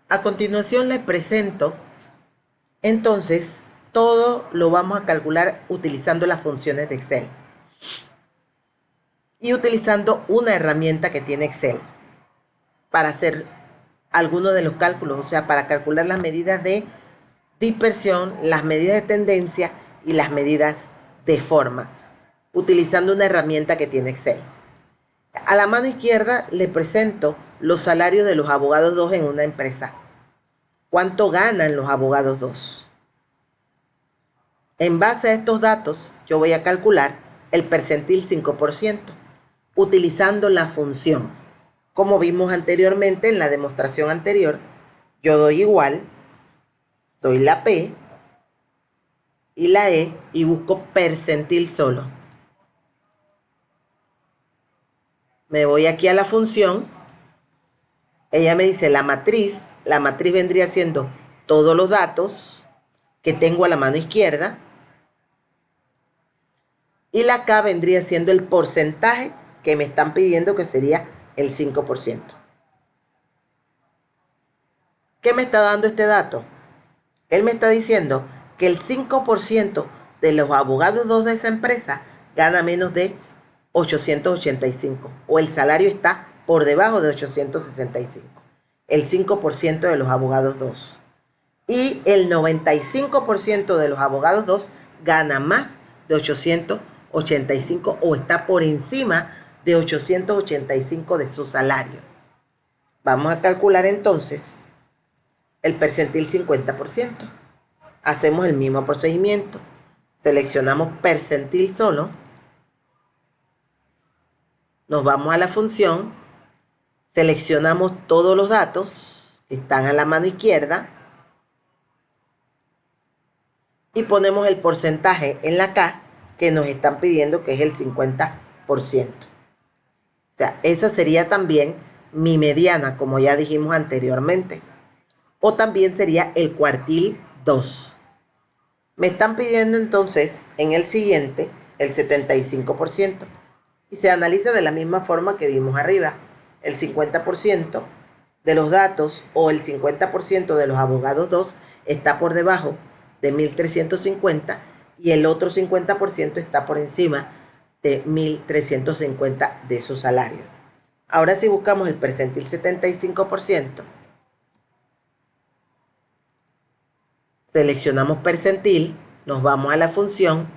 A continuación les presento, entonces, todo lo vamos a calcular utilizando las funciones de Excel y utilizando una herramienta que tiene Excel para hacer algunos de los cálculos, o sea, para calcular las medidas de dispersión, las medidas de tendencia y las medidas de forma, utilizando una herramienta que tiene Excel. A la mano izquierda le presento los salarios de los abogados 2 en una empresa. ¿Cuánto ganan los abogados 2? En base a estos datos, yo voy a calcular el percentil 5%, utilizando la función. Como vimos anteriormente en la demostración anterior, yo doy igual, doy la P y la E y busco percentil solo. Me voy aquí a la función. Ella me dice la matriz vendría siendo todos los datos que tengo a la mano izquierda. Y la K vendría siendo el porcentaje que me están pidiendo, que sería el 5%. ¿Qué me está dando este dato? Él me está diciendo que el 5% de los abogados 2 de esa empresa gana menos de 885, o el salario está por debajo de 865. El 5% de los abogados 2. Y el 95% de los abogados 2 gana más de 885 o está por encima de 885 de su salario. Vamos a calcular entonces el percentil 50%. Hacemos el mismo procedimiento. Seleccionamos percentil solo. Nos vamos a la función. Seleccionamos todos los datos que están a la mano izquierda. Y ponemos el porcentaje en la K que nos están pidiendo, que es el 50%. O sea, esa sería también mi mediana, como ya dijimos anteriormente. O también sería el cuartil 2. Me están pidiendo entonces en el siguiente el 75%. Y se analiza de la misma forma que vimos arriba. El 50% de los datos o el 50% de los abogados 2 está por debajo de 1.350 y el otro 50% está por encima de 1.350 de su salario. Ahora si buscamos el percentil 75%, seleccionamos percentil, nos vamos a la función,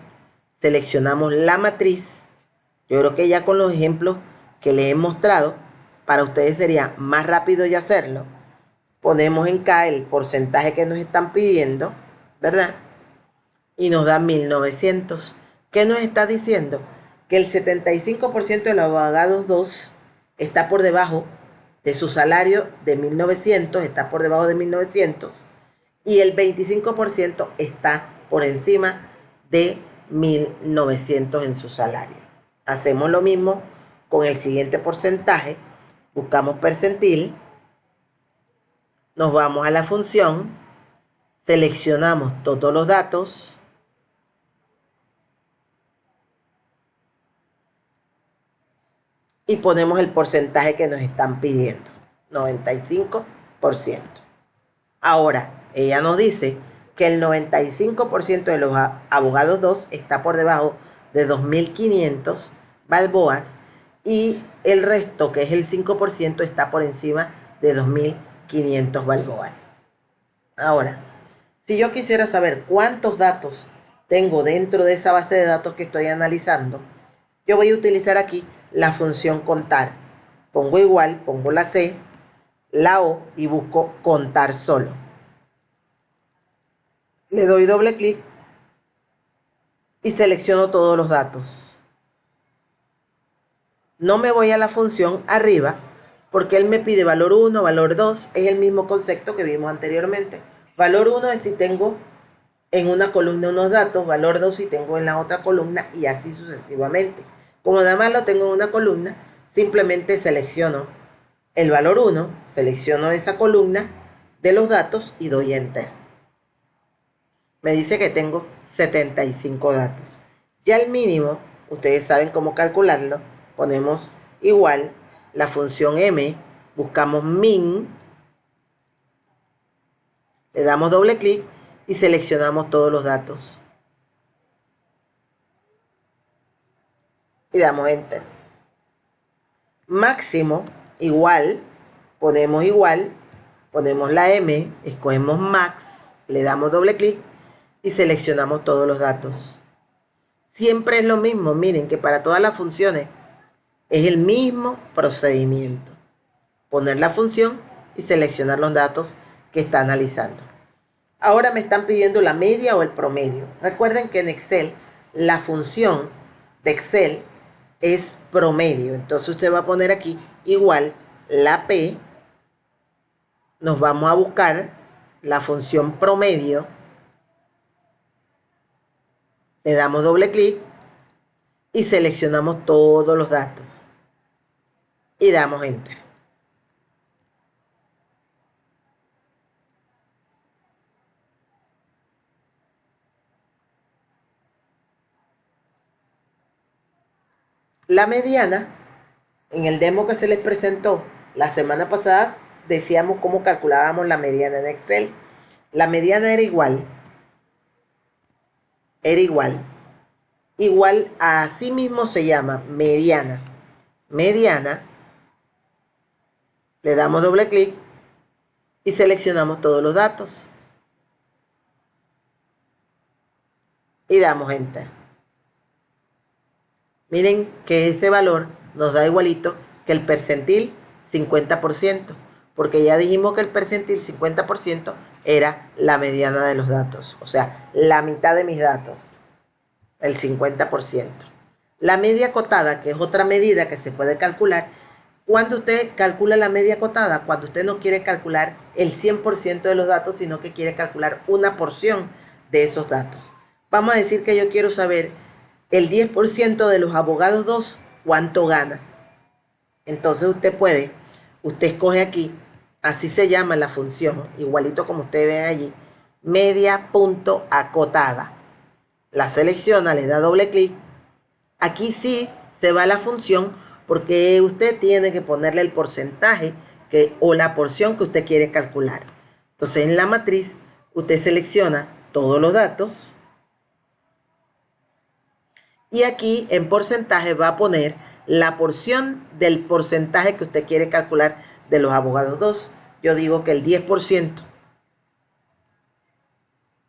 seleccionamos la matriz. Yo creo que ya con los ejemplos que les he mostrado, para ustedes sería más rápido ya hacerlo. Ponemos en K el porcentaje que nos están pidiendo, ¿verdad? Y nos da 1900. ¿Qué nos está diciendo? Que el 75% de los abogados 2 está por debajo de su salario de 1900, está por debajo de 1900, y el 25% está por encima de 1900 en su salario. Hacemos lo mismo con el siguiente porcentaje. Buscamos percentil, nos vamos a la función, seleccionamos todos los datos y ponemos el porcentaje que nos están pidiendo, 95%. Ahora, ella nos dice que el 95% de los abogados 2 está por debajo de 2.500 balboas y el resto, que es el 5%, está por encima de 2.500 balboas. Ahora, si yo quisiera saber cuántos datos tengo dentro de esa base de datos que estoy analizando, yo voy a utilizar aquí la función contar. Pongo igual, pongo la C, la O y busco contar solo. Le doy doble clic y selecciono todos los datos. No me voy a la función arriba porque él me pide valor 1, valor 2, es el mismo concepto que vimos anteriormente. Valor 1 es si tengo en una columna unos datos, valor 2 si tengo en la otra columna y así sucesivamente. Como nada más lo tengo en una columna, simplemente selecciono el valor 1, selecciono esa columna de los datos y doy Enter. Me dice que tengo 75 datos. Ya el mínimo, ustedes saben cómo calcularlo, ponemos igual la función M, buscamos min Le damos doble clic y seleccionamos todos los datos. Y damos Enter. Máximo, igual, ponemos la M, escogemos Max, le damos doble clic y seleccionamos todos los datos. Siempre es lo mismo, miren que para todas las funciones es el mismo procedimiento. Poner la función y seleccionar los datos que está analizando. Ahora me están pidiendo la media o el promedio. Recuerden que en Excel la función de Excel es promedio. Entonces usted va a poner aquí igual la P. Nos vamos a buscar la función promedio. Le damos doble clic y seleccionamos todos los datos. Y damos Enter. La mediana, en el demo que se les presentó la semana pasada, decíamos cómo calculábamos la mediana en Excel. La mediana era igual a sí mismo se llama mediana. Mediana, le damos doble clic y seleccionamos todos los datos. Y damos Enter. Miren que ese valor nos da igualito que el percentil 50%, porque ya dijimos que el percentil 50% era la mediana de los datos, o sea, la mitad de mis datos, el 50%. La media acotada, que es otra medida que se puede calcular, cuando usted calcula la media acotada, cuando usted no quiere calcular el 100% de los datos, sino que quiere calcular una porción de esos datos. Vamos a decir que yo quiero saber el 10% de los abogados 2, ¿cuánto gana? Entonces usted escoge aquí, así se llama la función, igualito como ustedes ven allí, media punto acotada. La selecciona, le da doble clic. Aquí sí se va la función porque usted tiene que ponerle el porcentaje o la porción que usted quiere calcular. Entonces en la matriz usted selecciona todos los datos. Y aquí en porcentaje va a poner la porción del porcentaje que usted quiere calcular de los abogados 2. Yo digo que el 10%.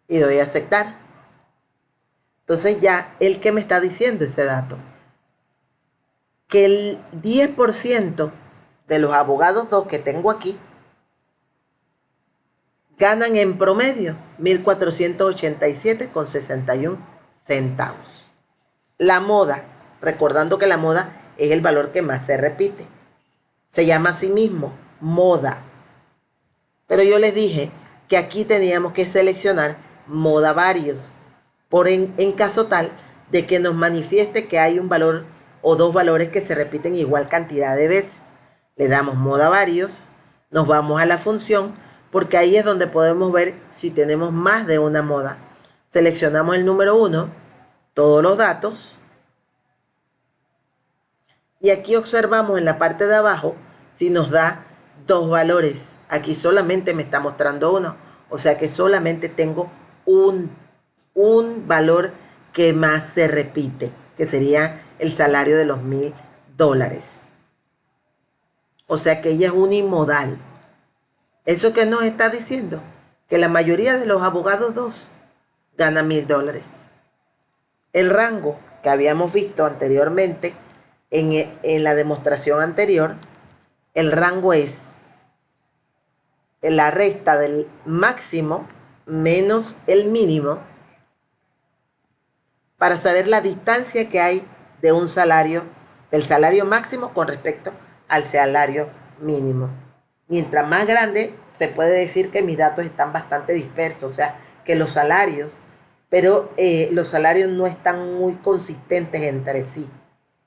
Y doy a aceptar. Entonces ya, ¿el qué me está diciendo ese dato? Que el 10% de los abogados 2 que tengo aquí ganan en promedio 1.487,61 centavos. La moda, recordando que la moda es el valor que más se repite. Se llama a sí mismo moda. Pero yo les dije que aquí teníamos que seleccionar moda varios, en caso tal de que nos manifieste que hay un valor o dos valores que se repiten igual cantidad de veces. Le damos moda varios, nos vamos a la función, porque ahí es donde podemos ver si tenemos más de una moda. Seleccionamos el número 1, todos los datos, y aquí observamos en la parte de abajo si nos da dos valores. Aquí solamente me está mostrando uno, o sea que solamente tengo un valor que más se repite, que sería el salario de los $1.000. O sea que ella es unimodal. ¿Eso qué nos está diciendo? Que la mayoría de los abogados 2 ganan $1.000. El rango que habíamos visto anteriormente en la demostración anterior, el rango es la resta del máximo menos el mínimo para saber la distancia que hay de un salario, del salario máximo con respecto al salario mínimo. Mientras más grande, se puede decir que mis datos están bastante dispersos, o sea, que los salarios, pero los salarios no están muy consistentes entre sí,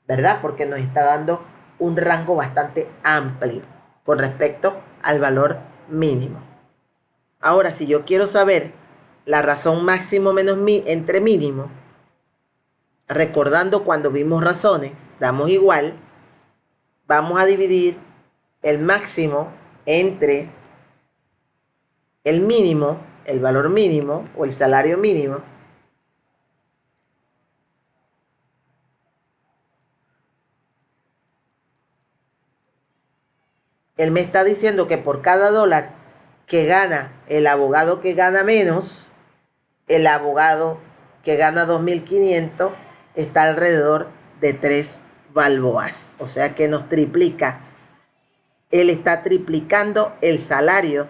¿verdad? Porque nos está dando un rango bastante amplio con respecto al valor mínimo. Ahora, si yo quiero saber la razón máximo menos entre mínimo, recordando cuando vimos razones, damos igual, vamos a dividir el máximo entre el mínimo el valor mínimo o el salario mínimo, él me está diciendo que por cada dólar que gana el abogado que gana menos, el abogado que gana 2.500 está alrededor de 3 balboas. O sea que nos triplica. Él está triplicando el salario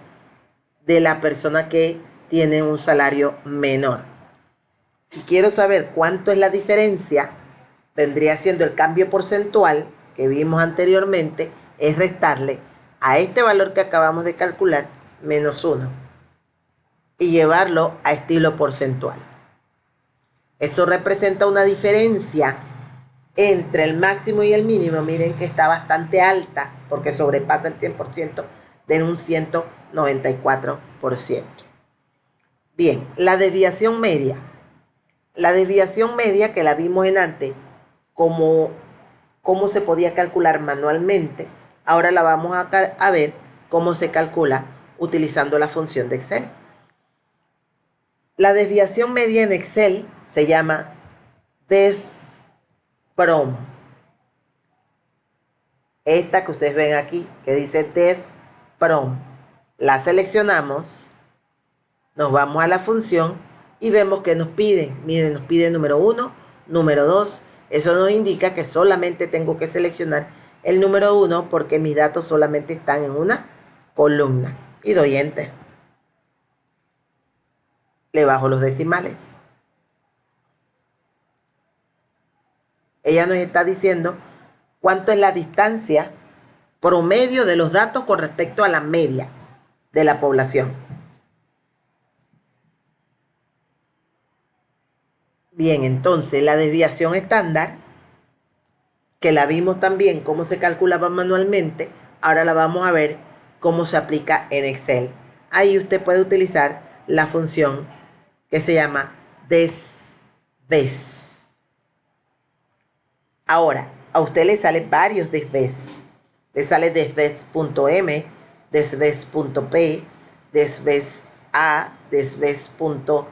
de la persona que tiene un salario menor. Si quiero saber cuánto es la diferencia, vendría siendo el cambio porcentual que vimos anteriormente, es restarle a este valor que acabamos de calcular menos 1 y llevarlo a estilo porcentual. Eso representa una diferencia entre el máximo y el mínimo. Miren que está bastante alta porque sobrepasa el 100% de un 194%. Bien, la desviación media. La desviación media que la vimos en antes, cómo se podía calcular manualmente, ahora la vamos a ver cómo se calcula utilizando la función de Excel. La desviación media en Excel se llama DEFPROM. Esta que ustedes ven aquí, que dice DEFPROM, la seleccionamos, nos vamos a la función y vemos que nos piden. Miren, nos pide número 1, número 2. Eso nos indica que solamente tengo que seleccionar el número 1 porque mis datos solamente están en una columna. Y doy Enter. Le bajo los decimales. Ella nos está diciendo cuánto es la distancia promedio de los datos con respecto a la media de la población. Bien, entonces la desviación estándar, que la vimos también cómo se calculaba manualmente, ahora la vamos a ver cómo se aplica en Excel. Ahí usted puede utilizar la función que se llama desves. Ahora, a usted le salen varios desves. Le sale desves.m, desves.p, desves.a, desves.pa,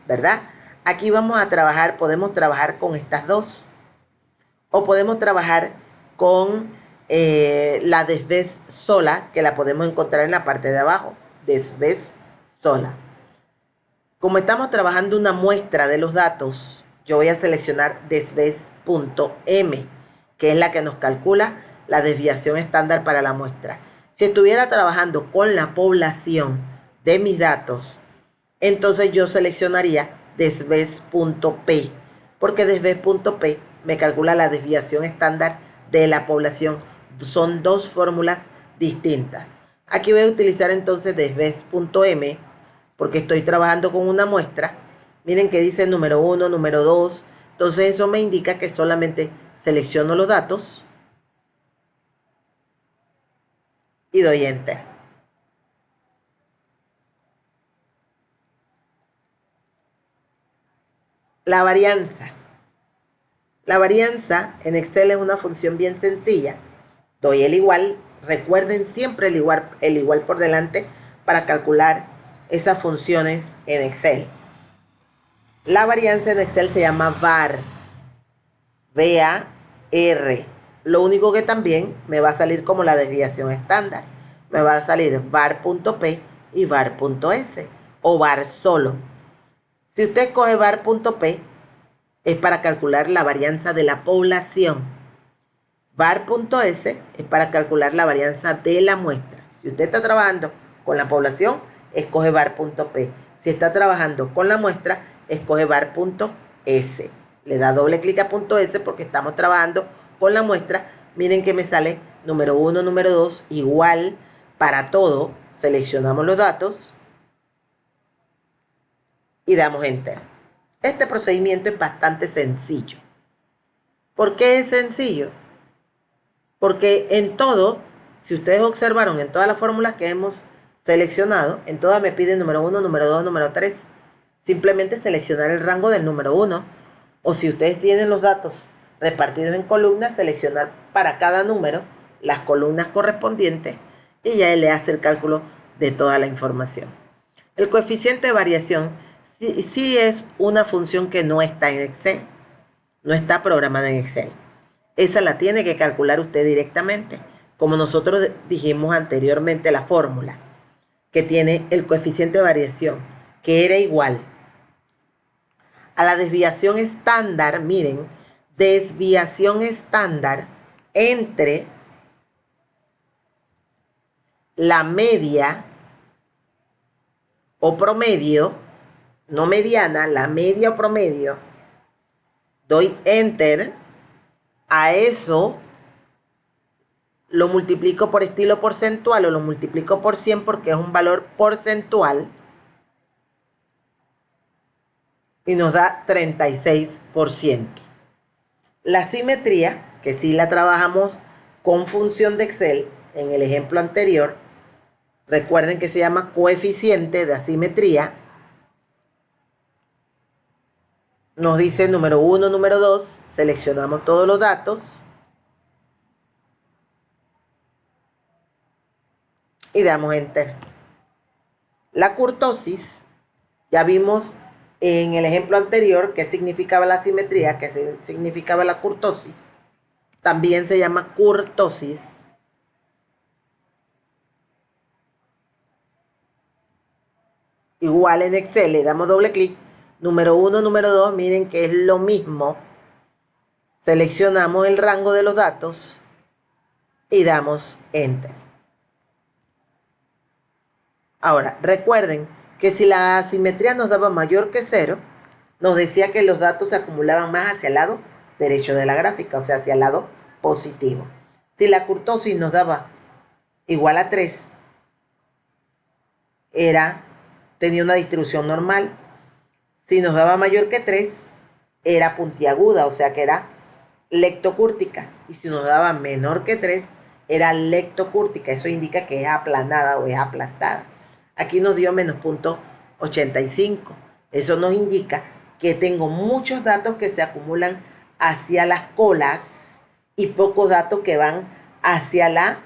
¿verdad? Aquí vamos a trabajar, podemos trabajar con estas dos. O podemos trabajar con la desves sola, que la podemos encontrar en la parte de abajo. Desves sola. Como estamos trabajando una muestra de los datos, yo voy a seleccionar desves.m, que es la que nos calcula la desviación estándar para la muestra. Si estuviera trabajando con la población de mis datos, entonces yo seleccionaría desves.p, porque desves.p me calcula la desviación estándar de la población. Son dos fórmulas distintas. Aquí voy a utilizar entonces desves.m, porque estoy trabajando con una muestra. Miren que dice número 1, número 2. Entonces eso me indica que solamente selecciono los datos y doy Enter. La varianza. La varianza en Excel es una función bien sencilla. Doy el igual. Recuerden siempre el igual por delante para calcular esas funciones en Excel. La varianza en Excel se llama var. V-A-R. Lo único que también me va a salir como la desviación estándar. Me va a salir var.p y var.s o var solo. Si usted escoge var.p, es para calcular la varianza de la población. var.s es para calcular la varianza de la muestra. Si usted está trabajando con la población, escoge var.p. Si está trabajando con la muestra, escoge var.s. Le da doble clic a .s porque estamos trabajando con la muestra. Miren que me sale número 1, número 2, igual para todo. Seleccionamos los datos y damos Enter. Este procedimiento es bastante sencillo. ¿Por qué es sencillo? Porque en todo, si ustedes observaron, en todas las fórmulas que hemos seleccionado, en todas me piden número 1, número 2, número 3. Simplemente seleccionar el rango del número 1. O si ustedes tienen los datos repartidos en columnas, seleccionar para cada número las columnas correspondientes y ya él le hace el cálculo de toda la información. El coeficiente de variación sí es una función que no está en Excel, no está programada en Excel. Esa la tiene que calcular usted directamente, como nosotros dijimos anteriormente la fórmula, que tiene el coeficiente de variación, que era igual a la desviación estándar, miren, desviación estándar entre la media o promedio, no mediana, la media o promedio, doy enter, a eso lo multiplico por estilo porcentual o lo multiplico por 100 porque es un valor porcentual y nos da 36%. La simetría, que sí la trabajamos con función de Excel en el ejemplo anterior, recuerden que se llama coeficiente de asimetría. Nos dice número 1, número 2, seleccionamos todos los datos y damos enter. La kurtosis, ya vimos en el ejemplo anterior qué significaba la simetría, qué significaba la kurtosis. También se llama kurtosis. Igual en Excel le damos doble clic. Número 1, número 2, miren que es lo mismo. Seleccionamos el rango de los datos y damos enter. Ahora, recuerden que si la asimetría nos daba mayor que 0, nos decía que los datos se acumulaban más hacia el lado derecho de la gráfica, o sea, hacia el lado positivo. Si la kurtosis nos daba igual a 3, tenía una distribución normal. Si nos daba mayor que 3, era puntiaguda, o sea que era lectocúrtica. Y si nos daba menor que 3, era lectocúrtica. Eso indica que es aplanada o es aplastada. Aquí nos dio menos punto 85. Eso nos indica que tengo muchos datos que se acumulan hacia las colas y pocos datos que van hacia la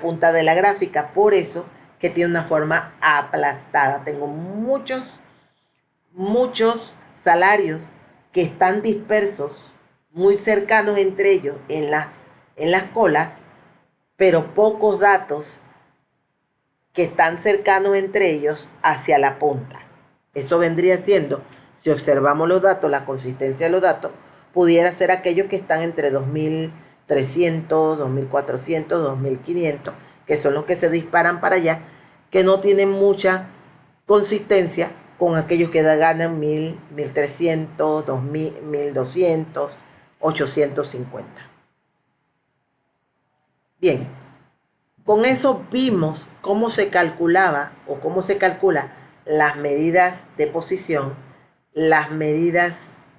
punta de la gráfica. Por eso que tiene una forma aplastada. Tengo muchos salarios que están dispersos, muy cercanos entre ellos en las colas, pero pocos datos que están cercanos entre ellos hacia la punta. Eso vendría siendo, si observamos los datos, la consistencia de los datos, pudiera ser aquellos que están entre 2300, 2400, 2500, que son los que se disparan para allá, que no tienen mucha consistencia con aquellos que ganan 1000, 1300, 2000, 1200, 850. Bien, con eso vimos cómo se calculaba o cómo se calcula las medidas de posición, las medidas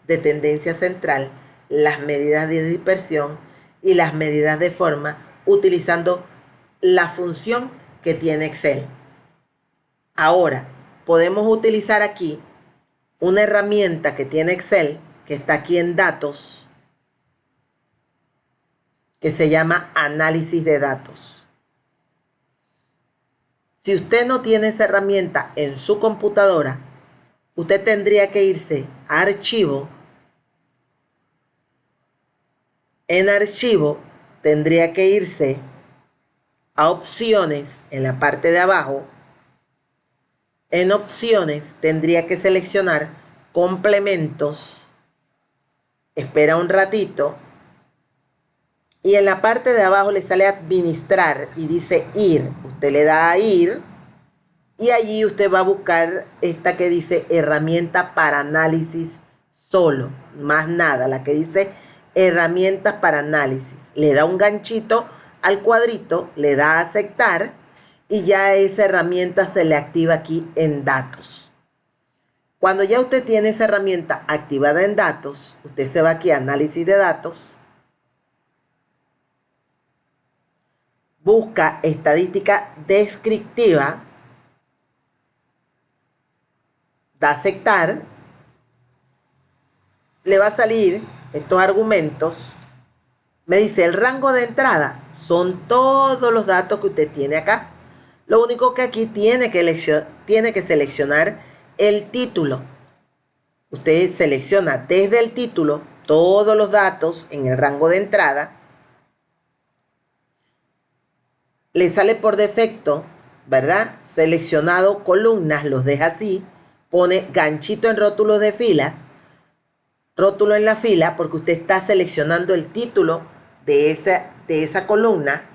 de tendencia central, las medidas de dispersión y las medidas de forma utilizando la función que tiene Excel. Ahora, podemos utilizar aquí una herramienta que tiene Excel, que está aquí en datos, que se llama análisis de datos. Si usted no tiene esa herramienta en su computadora, usted tendría que irse a archivo. En archivo tendría que irse a opciones en la parte de abajo. En opciones tendría que seleccionar complementos. Espera un ratito. Y en la parte de abajo le sale administrar y dice ir. Usted le da a ir y allí usted va a buscar esta que dice herramienta para análisis solo, más nada, la que dice herramientas para análisis. Le da un ganchito al cuadrito, le da a aceptar y ya esa herramienta se le activa aquí en datos. Cuando ya usted tiene esa herramienta activada en datos, usted se va aquí a análisis de datos, busca estadística descriptiva, da a aceptar, le va a salir estos argumentos. Me dice el rango de entrada son todos los datos que usted tiene acá. Lo único que aquí tiene que seleccionar el título. Usted selecciona desde el título todos los datos en el rango de entrada. Le sale por defecto, ¿verdad? Seleccionado columnas, los deja así. Pone ganchito en rótulos de filas. Rótulo en la fila porque usted está seleccionando el título de esa columna.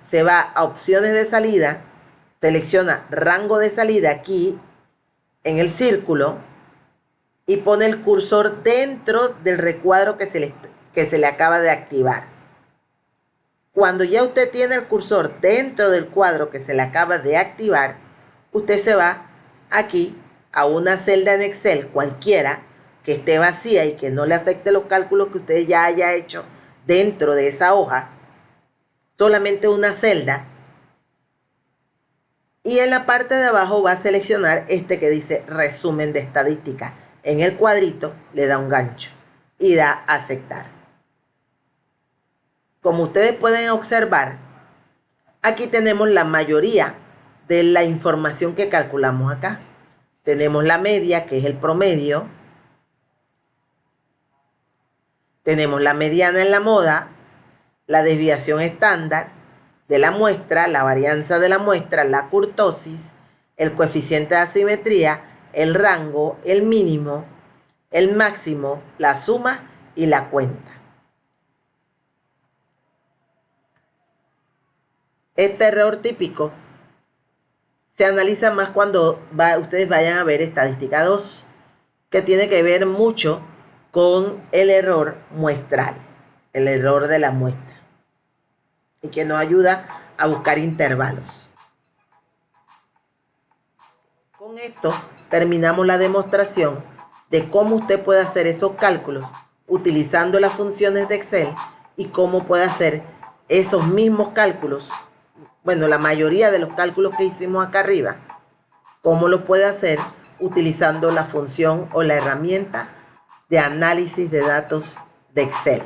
Se va a opciones de salida. Selecciona rango de salida aquí en el círculo. Y pone el cursor dentro del recuadro que se le acaba de activar. Cuando ya usted tiene el cursor dentro del cuadro que se le acaba de activar, usted se va aquí a una celda en Excel cualquiera que esté vacía y que no le afecte los cálculos que usted ya haya hecho dentro de esa hoja. Solamente una celda. Y en la parte de abajo va a seleccionar este que dice resumen de estadística. En el cuadrito le da un gancho y da a aceptar. Como ustedes pueden observar, aquí tenemos la mayoría de la información que calculamos acá. Tenemos la media, que es el promedio. Tenemos la mediana en la moda, la desviación estándar de la muestra, la varianza de la muestra, la kurtosis, el coeficiente de asimetría, el rango, el mínimo, el máximo, la suma y la cuenta. Este error típico se analiza más cuando ustedes vayan a ver estadística 2, que tiene que ver mucho con el error muestral, el error de la muestra, y que nos ayuda a buscar intervalos. Con esto terminamos la demostración de cómo usted puede hacer esos cálculos utilizando las funciones de Excel y cómo puede hacer esos mismos cálculos, bueno, la mayoría de los cálculos que hicimos acá arriba, cómo lo puede hacer utilizando la función o la herramienta de análisis de datos de Excel.